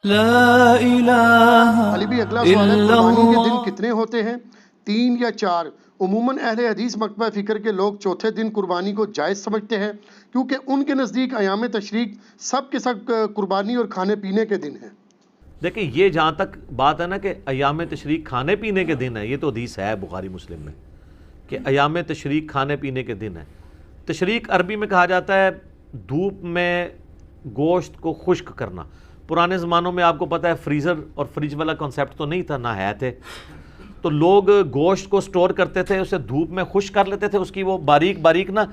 لا الہ علی بھی اگلا سوال ہے، الا قربانی کے اللہ۔ دن کتنے ہوتے ہیں؟ 3 یا 4؟ عموماً اہل حدیث مکتبہ فکر کے لوگ چوتھے دن قربانی کو جائز سمجھتے ہیں، کیونکہ ان کے نزدیک ایام تشریق سب کے سب قربانی اور کھانے پینے کے دن ہیں۔ دیکھیں یہ جہاں تک بات ہے نا کہ ایام تشریق کھانے پینے کے دن ہے، یہ تو حدیث ہے بخاری مسلم میں کہ ایام تشریق کھانے پینے کے دن ہے۔ تشریق عربی میں کہا جاتا ہے دھوپ میں گوشت کو خشک کرنا۔ پرانے زمانوں میں آپ کو پتہ ہے فریزر اور فریج والا کنسیپٹ تو نہیں تھا، نہ ہے تھے، تو لوگ گوشت کو سٹور کرتے تھے، اسے دھوپ میں خشک کر لیتے تھے، اس کی وہ باریک باریک نا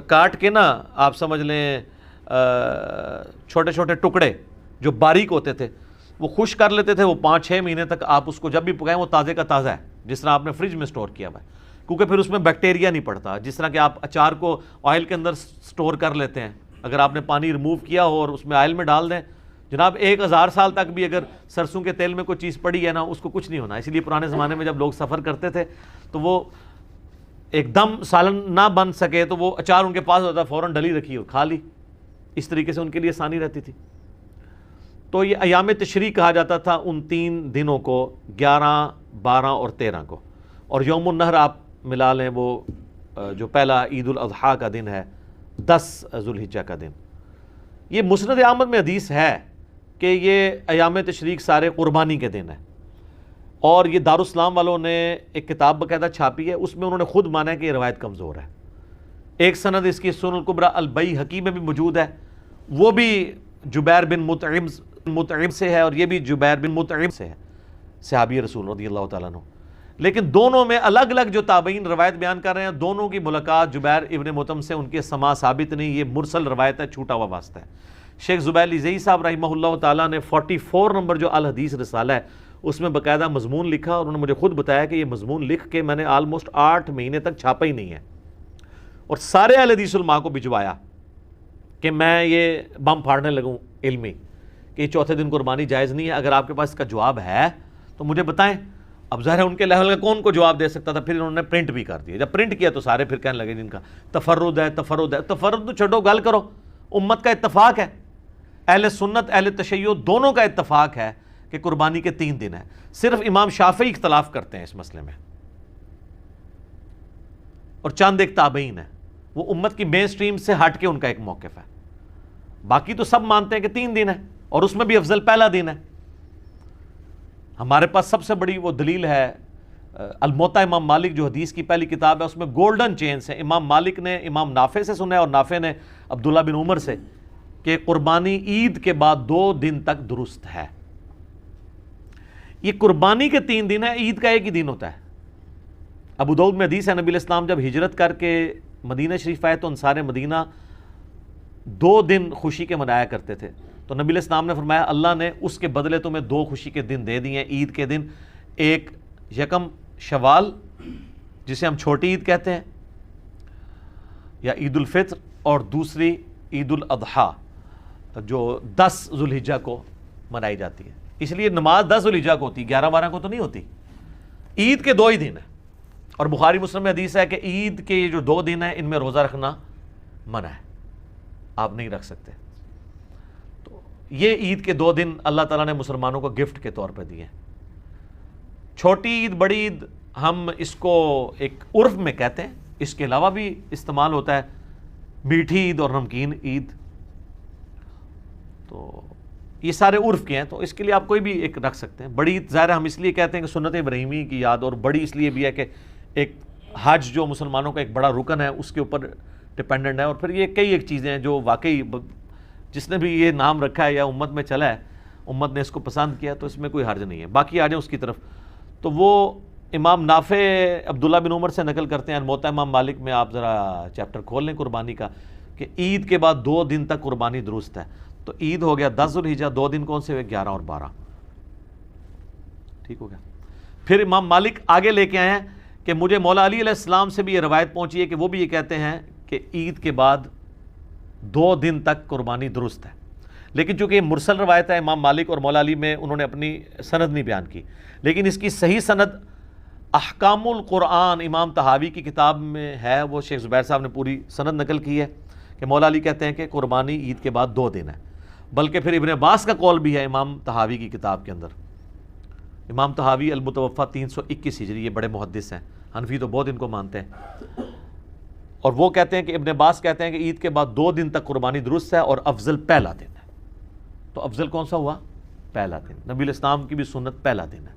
کاٹ کے نا آپ سمجھ لیں چھوٹے چھوٹے ٹکڑے جو باریک ہوتے تھے وہ خشک کر لیتے تھے۔ وہ 5-6 مہینے تک آپ اس کو جب بھی پکائیں وہ تازے کا تازہ ہے، جس طرح آپ نے فریج میں سٹور کیا ہوا ہے، کیونکہ پھر اس میں بیکٹیریا نہیں پڑتا۔ جس طرح کہ آپ اچار کو آئل کے اندر سٹور کر لیتے ہیں، اگر آپ نے پانی ریموو کیا ہو اور اس میں آئل میں ڈال دیں، جناب 1000 سال تک بھی اگر سرسوں کے تیل میں کوئی چیز پڑی ہے نا اس کو کچھ نہیں ہونا۔ اسی لیے پرانے زمانے میں جب لوگ سفر کرتے تھے تو وہ ایک دم سالن نہ بن سکے تو وہ اچار ان کے پاس ہوتا، فوراً ڈلی رکھی اور کھا لی، اس طریقے سے ان کے لیے آسانی رہتی تھی۔ تو یہ ایام تشریق کہا جاتا تھا ان 3 دنوں کو، 11، 12 اور 13 کو۔ اور یوم النحر آپ ملا لیں، وہ جو پہلا عید الاضحیٰ کا دن ہے، 10 ذوالحجہ کا دن۔ یہ مسند احمد میں حدیث ہے کہ یہ ایام تشریق سارے قربانی کے دن ہیں، اور یہ دارالاسلام والوں نے ایک کتاب باقاعدہ چھاپی ہے، اس میں انہوں نے خود مانا ہے کہ یہ روایت کمزور ہے۔ ایک سند اس کی سنن الکبریٰ البیہقی میں بھی موجود ہے، وہ بھی جبیر بن مطعم سے ہے، اور یہ بھی جبیر بن مطعم سے ہے، صحابی رسول رضی اللہ تعالیٰ عنہ۔ لیکن دونوں میں الگ الگ جو تابعین روایت بیان کر رہے ہیں، دونوں کی ملاقات جبیر ابن مطعم سے ان کے سماع ثابت نہیں، یہ مرسل روایت ہے، چھوٹا ہوا واسطہ ہے۔ شیخ زبیر علیزئی صاحب رحمہ اللہ تعالیٰ نے 44 نمبر جو الحدیث رسالہ ہے اس میں باقاعدہ مضمون لکھا، اور انہوں نے مجھے خود بتایا کہ یہ مضمون لکھ کے میں نے آلموسٹ 8 مہینے تک چھاپا ہی نہیں ہے، اور سارے اہل حدیث علماء کو بھجوایا کہ میں یہ بم پھاڑنے لگوں علمی کہ یہ چوتھے دن قربانی جائز نہیں ہے۔ اگر آپ کے پاس اس کا جواب ہے تو مجھے بتائیں۔ اب ظاہر ہے ان کے لیول کا کون کو جواب دے سکتا تھا، پھر انہوں نے پرنٹ بھی کر دیا۔ جب پرنٹ کیا تو سارے پھر کہنے لگے جن کا تفرد ہے تفرد ہے، تفرد تو چھوڑو، گل کرو، امت کا اتفاق ہے، اہل سنت اہل تشیع دونوں کا اتفاق ہے کہ قربانی کے 3 دن ہیں۔ صرف امام شافعی اختلاف کرتے ہیں اس مسئلے میں، اور چند ایک تابعین ہیں، وہ امت کی مین سٹریم سے ہٹ کے ان کا ایک موقف ہے۔ باقی تو سب مانتے ہیں کہ 3 دن ہے، اور اس میں بھی افضل پہلا دن ہے۔ ہمارے پاس سب سے بڑی وہ دلیل ہے الموطا امام مالک، جو حدیث کی پہلی کتاب ہے، اس میں گولڈن چینز ہے۔ امام مالک نے امام نافع سے سنا ہے، اور نافع نے عبداللہ بن عمر سے، کہ قربانی عید کے بعد 2 دن تک درست ہے۔ یہ قربانی کے 3 دن ہے، عید کا ایک ہی دن ہوتا ہے۔ ابو داؤد میں حدیث ہے، نبی علیہ السلام جب ہجرت کر کے مدینہ شریف آئے تو انصار مدینہ 2 دن خوشی کے منایا کرتے تھے، تو نبی علیہ السلام نے فرمایا اللہ نے اس کے بدلے تمہیں 2 خوشی کے دن دے دیے ہیں، عید کے دن، ایک 1 شوال جسے ہم چھوٹی عید کہتے ہیں یا عید الفطر، اور دوسری عید الاضحیٰ جو 10 ذوالحجہ کو منائی جاتی ہے۔ اس لیے نماز 10 ذوالحجہ کو ہوتی ہے، 11-12 کو تو نہیں ہوتی۔ عید کے 2 ہی دن ہیں، اور بخاری مسلم میں حدیث ہے کہ عید کے یہ جو 2 دن ہیں ان میں روزہ رکھنا منع ہے، آپ نہیں رکھ سکتے۔ تو یہ عید کے 2 دن اللہ تعالیٰ نے مسلمانوں کو گفٹ کے طور پہ دیے ہیں۔ چھوٹی عید بڑی عید ہم اس کو ایک عرف میں کہتے ہیں، اس کے علاوہ بھی استعمال ہوتا ہے میٹھی عید اور نمکین عید، تو یہ سارے عرف کے ہیں، تو اس کے لیے آپ کوئی بھی ایک رکھ سکتے ہیں۔ بڑی عید ظاہر ہم اس لیے کہتے ہیں کہ سنت ابراہیمی کی یاد، اور بڑی اس لیے بھی ہے کہ ایک حج جو مسلمانوں کا ایک بڑا رکن ہے اس کے اوپر ڈپینڈنٹ ہے، اور پھر یہ کئی ایک چیزیں ہیں جو واقعی جس نے بھی یہ نام رکھا ہے یا امت میں چلا ہے، امت نے اس کو پسند کیا، تو اس میں کوئی حرج نہیں ہے۔ باقی آ جائیں اس کی طرف، تو وہ امام نافع عبداللہ بن عمر سے نقل کرتے ہیں، الموطا امام مالک میں آپ ذرا چیپٹر کھول لیں قربانی کا، کہ عید کے بعد 2 دن تک قربانی درست ہے۔ تو عید ہو گیا 10 ذوالحجہ، 2 دن کون سے ہوئے؟ 11 اور 12، ٹھیک ہو گیا۔ پھر امام مالک آگے لے کے آئے ہیں کہ مجھے مولا علی علیہ السلام سے بھی یہ روایت پہنچی ہے کہ وہ بھی یہ کہتے ہیں کہ عید کے بعد 2 دن تک قربانی درست ہے، لیکن چونکہ یہ مرسل روایت ہے، امام مالک اور مولا علی میں انہوں نے اپنی سند نہیں بیان کی، لیکن اس کی صحیح سند احکام القرآن امام طحاوی کی کتاب میں ہے، وہ شیخ زبیر صاحب نے پوری سند نقل کی ہے کہ مولا علی کہتے ہیں کہ قربانی عید کے بعد 2 دن ہے۔ بلکہ پھر ابن عباس کا قول بھی ہے امام طحاوی کی کتاب کے اندر. امام طحاوی المتوفیٰ 321 ہجری، یہ بڑے محدث ہیں، حنفی تو بہت ان کو مانتے ہیں، اور وہ کہتے ہیں کہ ابن عباس کہتے ہیں کہ عید کے بعد 2 دن تک قربانی درست ہے اور افضل پہلا دن ہے. تو افضل کون سا ہوا؟ پہلا دن. نبی الاسلام کی بھی سنت پہلا دن ہے.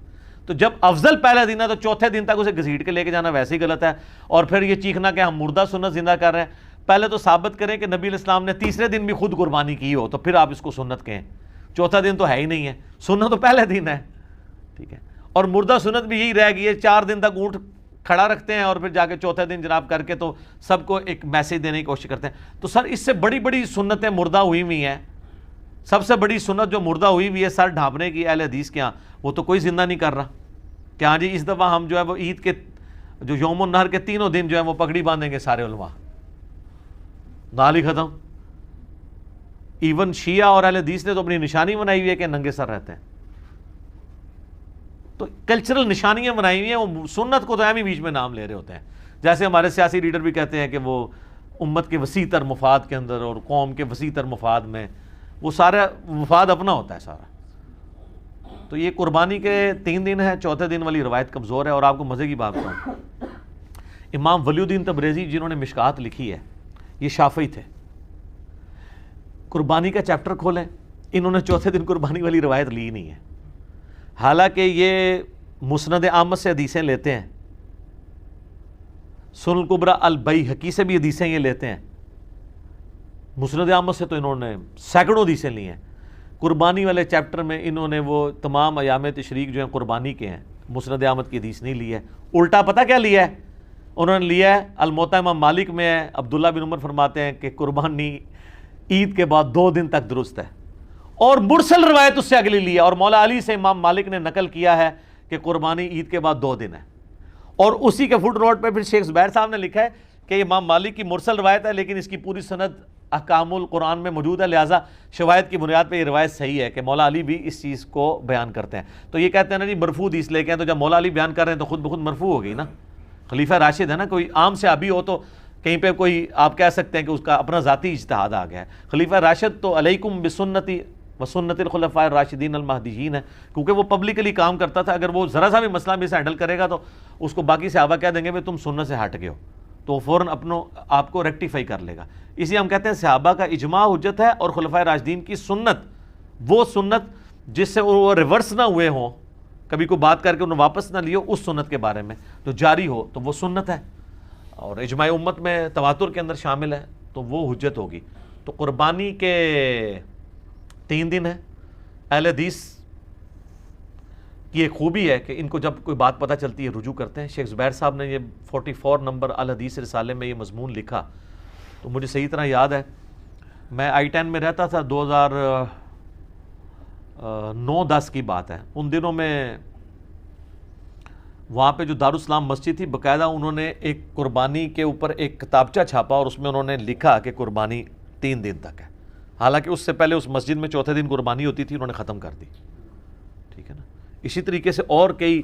تو جب افضل پہلا دن ہے تو چوتھے دن تک اسے گھسیٹ کے لے کے جانا ویسے ہی غلط ہے. اور پھر یہ چیخنا کہ ہم مردہ سنت زندہ کر رہے ہیں. پہلے تو ثابت کریں کہ نبی الاسلام نے تیسرے دن بھی خود قربانی کی ہو، تو پھر آپ اس کو سنت کہیں. چوتھا دن تو ہے ہی نہیں ہے، سنت تو پہلے دن ہے. ٹھیک ہے، اور مردہ سنت بھی یہی رہ گئی ہے، 4 دن تک اونٹ کھڑا رکھتے ہیں اور پھر جا کے چوتھے دن جناب کر کے تو سب کو ایک میسج دینے کی کوشش کرتے ہیں. تو سر اس سے بڑی بڑی سنتیں مردہ ہوئی ہوئی ہیں. سب سے بڑی سنت جو مردہ ہوئی ہوئی ہے سر ڈھانپنے کی اہل حدیث کے ہاں، وہ تو کوئی زندہ نہیں کر رہا کہ ہاں جی اس دفعہ ہم جو ہے وہ عید کے جو یوم النحر کے 3 دن جو ہے وہ پگڑی باندھیں گے سارے علماء. گالی ختم. ایون شیعہ اور اہل حدیث نے تو اپنی نشانی بنائی ہوئی ہے کہ ننگے سر رہتے ہیں. تو کلچرل نشانیاں بنائی ہوئی ہیں، وہ سنت کو تو اہم ہی بیچ میں نام لے رہے ہوتے ہیں. جیسے ہمارے سیاسی لیڈر بھی کہتے ہیں کہ وہ امت کے وسیع تر مفاد کے اندر اور قوم کے وسیع تر مفاد میں، وہ سارا مفاد اپنا ہوتا ہے سارا. تو یہ قربانی کے 3 دن ہے، چوتھے دن والی روایت کمزور ہے. اور آپ کو مزے کی بات بتاؤں، امام ولی الدین تبریزی جنہوں نے مشکات لکھی ہے، یہ شافعی تھے. قربانی کا چیپٹر کھولیں، انہوں نے چوتھے دن قربانی والی روایت لی نہیں ہے. حالانکہ یہ مسند احمد سے حدیثیں لیتے ہیں، سنن الکبری البیہقی سے بھی حدیثیں یہ لیتے ہیں. مسند احمد سے تو انہوں نے سینکڑوں حدیثیں لی ہیں. قربانی والے چیپٹر میں انہوں نے وہ تمام ایام تشریق جو ہیں قربانی کے ہیں، مسند احمد کی حدیث نہیں لی ہے. الٹا پتہ کیا لیا ہے انہوں نے؟ لیا ہے الموطا امام مالک میں ہے، عبداللہ بن عمر فرماتے ہیں کہ قربانی عید کے بعد 2 دن تک درست ہے. اور مرسل روایت اس سے اگلی لی ہے، اور مولا علی سے امام مالک نے نقل کیا ہے کہ قربانی عید کے بعد 2 دن ہے. اور اسی کے فٹ نوٹ پہ پھر شیخ زبیر صاحب نے لکھا ہے کہ امام مالک کی مرسل روایت ہے لیکن اس کی پوری سند احکام القرآن میں موجود ہے، لہٰذا شواہد کی بنیاد پہ یہ روایت صحیح ہے کہ مولا علی بھی اس چیز کو بیان کرتے ہیں. تو یہ کہتے ہیں نا جی مرفوع حدیث لے کے ہیں، تو جب مولا علی بیان کر رہے ہیں تو خود بخود مرفوع ہو گئی نا. خلیفہ راشد ہے نا، کوئی عام صحابی ہو تو کہیں پہ کوئی آپ کہہ سکتے ہیں کہ اس کا اپنا ذاتی اجتہاد آ گیا ہے. خلیفہ راشد تو علیکم بسنتی وسنت الخلفاء الراشدین المہدیین ہے، کیونکہ وہ پبلکلی کام کرتا تھا. اگر وہ ذرا سا بھی مسئلہ بھی سے ہینڈل کرے گا تو اس کو باقی صحابہ کہہ دیں گے تم سنت سے ہٹ گئے ہو، تو وہ فوراً آپ کو ریکٹیفائی کر لے گا. اس لیے ہم کہتے ہیں صحابہ کا اجماع حجت ہے، اور خلفائے راشدین کی سنت، وہ سنت جس سے وہ ریورس نہ ہوئے ہوں، کبھی کوئی بات کر کے انہوں واپس نہ لیو، اس سنت کے بارے میں جو جاری ہو تو وہ سنت ہے، اور اجماع امت میں تواتر کے اندر شامل ہے تو وہ حجت ہوگی. تو قربانی کے 3 دن ہے. اہل حدیث کی ایک خوبی ہے کہ ان کو جب کوئی بات پتہ چلتی ہے رجوع کرتے ہیں. شیخ زبیر صاحب نے یہ 44 نمبر الحدیث رسالے میں یہ مضمون لکھا، تو مجھے صحیح طرح یاد ہے میں I-10 میں رہتا تھا، 2009-10 کی بات ہے. ان دنوں میں وہاں پہ جو دارالاسلام مسجد تھی، باقاعدہ انہوں نے ایک قربانی کے اوپر ایک کتابچہ چھاپا اور اس میں انہوں نے لکھا کہ قربانی 3 دن تک ہے. حالانکہ اس سے پہلے اس مسجد میں چوتھے دن قربانی ہوتی تھی، انہوں نے ختم کر دی. ٹھیک ہے نا. اسی طریقے سے اور کئی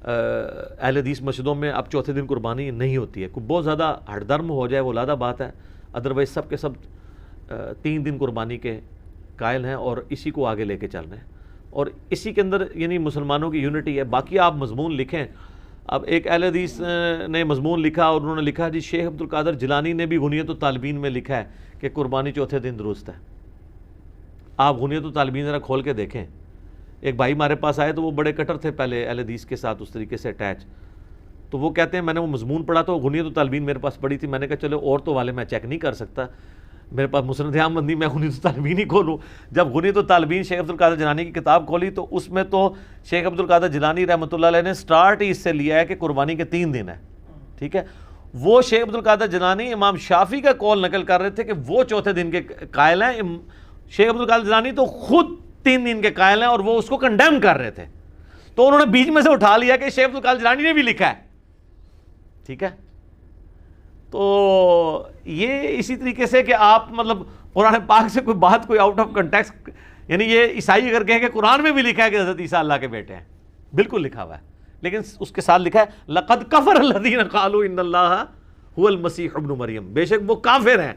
اہل حدیث مسجدوں میں اب چوتھے دن قربانی نہیں ہوتی ہے. کوئی بہت زیادہ ہٹ درم ہو جائے وہ علیحدہ بات ہے، ادروائز سب کے سب 3 دن قربانی کے قائل ہیں اور اسی کو آگے لے کے چل رہے ہیں. اور اسی کے اندر یعنی مسلمانوں کی یونٹی ہے. باقی آپ مضمون لکھیں. اب ایک اہل حدیث نے مضمون لکھا اور انہوں نے لکھا جی شیخ عبد القادر جیلانی نے بھی غنیۃ الطالبین میں لکھا ہے کہ قربانی چوتھے دن درست ہے. آپ غنیۃ الطالبین ذرا کھول کے دیکھیں. ایک بھائی ہمارے پاس آئے تو وہ بڑے کٹر تھے پہلے اہل حدیث کے ساتھ اس طریقے سے اٹیچ. تو وہ کہتے ہیں میں نے وہ مضمون پڑھا تو غنیۃ الطالبین میرے پاس پڑھی تھی. میں نے کہا چلو اور تو والے میں چیک نہیں کر سکتا، میرے پاس مسند احمد نہیں، میں غنیۃ الطالبین ہی کھولوں. جب غنیۃ الطالبین شیخ عبد القادر جیلانی کی کتاب کھولی تو اس میں تو شیخ عبد القادر جیلانی رحمۃ اللہ علیہ نے سٹارٹ ہی اس سے لیا ہے کہ قربانی کے 3 دن ہے. ٹھیک ہے. وہ شیخ عبد القادر جیلانی امام شافعی کا قول نقل کر رہے تھے کہ وہ چوتھے دن کے قائل ہیں. شیخ عبد القادر جیلانی تو خود 3 دن کے قائل ہیں اور وہ اس کو کنڈیم کر رہے تھے. تو انہوں نے بیچ میں سے اٹھا لیا کہ شیخ عبد القادر جیلانی نے بھی لکھا ہے. ٹھیک ہے. تو یہ اسی طریقے سے کہ آپ مطلب قرآن پاک سے کوئی بات کوئی آؤٹ آف کنٹیکسٹ، یعنی یہ عیسائی اگر کہیں کہ قرآن میں بھی لکھا ہے کہ حضرت عیسیٰ اللہ کے بیٹے ہیں، بالکل لکھا ہوا ہے، لیکن اس کے ساتھ لکھا ہے لقد کفر الذین قالوا ان اللہ هو المسیح ابن مریم، بے شک وہ کافر ہیں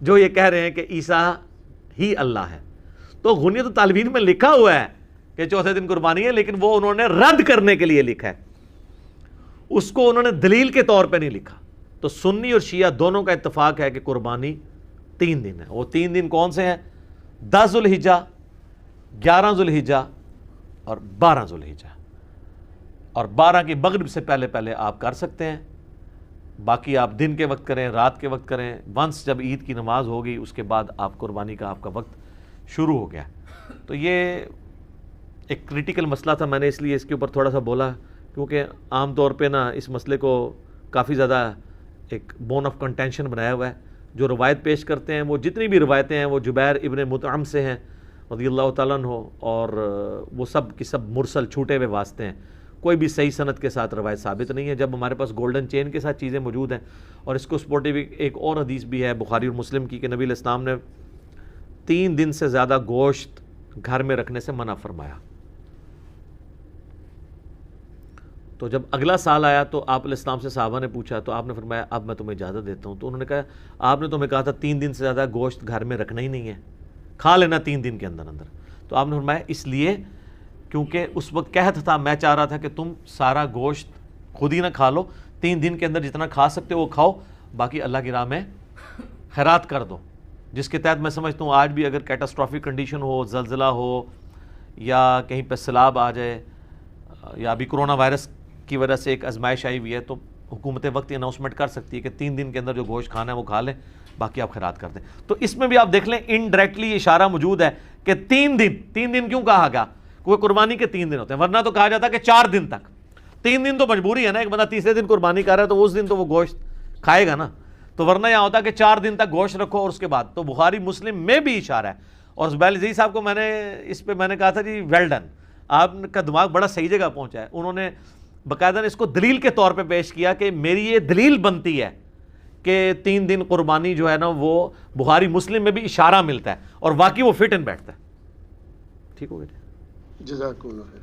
جو یہ کہہ رہے ہیں کہ عیسیٰ ہی اللہ ہے. تو غنیت الطالبین میں لکھا ہوا ہے کہ چوتھے دن قربانی ہے، لیکن وہ انہوں نے رد کرنے کے لیے لکھا ہے، اس کو انہوں نے دلیل کے طور پہ نہیں لکھا۔ تو سنی اور شیعہ دونوں کا اتفاق ہے کہ قربانی 3 دن ہے۔ وہ 3 دن کون سے ہیں؟ 10 ذوالحجہ، 11 ذوالحجہ اور 12 ذوالحجہ، اور 12 کی مغرب سے پہلے پہلے آپ کر سکتے ہیں، باقی آپ دن کے وقت کریں، رات کے وقت کریں، ونس جب عید کی نماز ہوگی اس کے بعد آپ قربانی کا آپ کا وقت شروع ہو گیا۔ تو یہ ایک کریٹیکل مسئلہ تھا، میں نے اس لیے اس کے اوپر تھوڑا سا بولا، کیونکہ عام طور پہ نا اس مسئلے کو کافی زیادہ ایک بون آف کنٹینشن بنایا ہوا ہے۔ جو روایت پیش کرتے ہیں، وہ جتنی بھی روایتیں ہیں وہ جبیر ابن مطعم سے ہیں رضی اللہ تعالیٰ عنہ، اور وہ سب کی سب مرسل چھوٹے ہوئے واسطے ہیں، کوئی بھی صحیح سند کے ساتھ روایت ثابت نہیں ہے۔ جب ہمارے پاس گولڈن چین کے ساتھ چیزیں موجود ہیں، اور اس کو سپورٹیو ایک اور حدیث بھی ہے بخاری اور مسلم کی کہ نبی علیہ السلام نے 3 دن سے زیادہ گوشت گھر میں رکھنے سے منع فرمایا۔ تو جب اگلا سال آیا تو آپ علیہ السلام سے صحابہ نے پوچھا، تو آپ نے فرمایا اب میں تمہیں اجازت دیتا ہوں۔ تو انہوں نے کہا آپ نے تمہیں کہا تھا 3 دن سے زیادہ گوشت گھر میں رکھنا ہی نہیں ہے، کھا لینا 3 دن کے اندر اندر۔ تو آپ نے فرمایا اس لیے کیونکہ اس وقت قحط تھا، میں چاہ رہا تھا کہ تم سارا گوشت خود ہی نہ کھا لو، 3 دن کے اندر جتنا کھا سکتے ہو وہ کھاؤ، باقی اللہ کی راہ میں خیرات کر دو۔ جس کے تحت میں سمجھتا ہوں آج بھی اگر کیٹاسٹرافک کنڈیشن ہو، زلزلہ ہو، یا کہیں پہ سیلاب آ جائے، یا ابھی کرونا وائرس کی وجہ سے ایک آزمائش آئی ہوئی ہے، تو حکومت وقت اناؤنسمنٹ کر سکتی ہے کہ 3 دن کے اندر جو گوشت کھانا ہے وہ کھا لیں، باقی آپ خیرات کر دیں۔ تو اس میں بھی آپ دیکھ لیں انڈائریکٹلی اشارہ موجود ہے کہ 3 دن کیوں کہا گیا؟ کیونکہ قربانی کے 3 دن ہوتے ہیں، ورنہ تو کہا جاتا ہے کہ 4 دن تک۔ 3 دن تو مجبوری ہے نا، ایک بندہ تیسرے دن قربانی کر رہا ہے تو اس دن تو وہ گوشت کھائے گا نا، تو ورنہ یہاں ہوتا ہے کہ 4 دن تک گوشت رکھو اور اس کے بعد۔ تو بخاری مسلم میں بھی اشارہ ہے، اور زبیر عزیز صاحب کو میں نے اس پہ میں نے کہا تھا جی ویل ڈن، آپ کا دماغ بڑا صحیح جگہ پہنچا ہے۔ انہوں نے باقاعدہ اس کو دلیل کے طور پہ پیش کیا کہ میری یہ دلیل بنتی ہے کہ 3 دن قربانی جو ہے نا وہ بخاری مسلم میں بھی اشارہ ملتا ہے، اور واقعی وہ فٹ ان بیٹھتا ہے۔ ٹھیک ہو گیا؟ جزاک اللہ خیر۔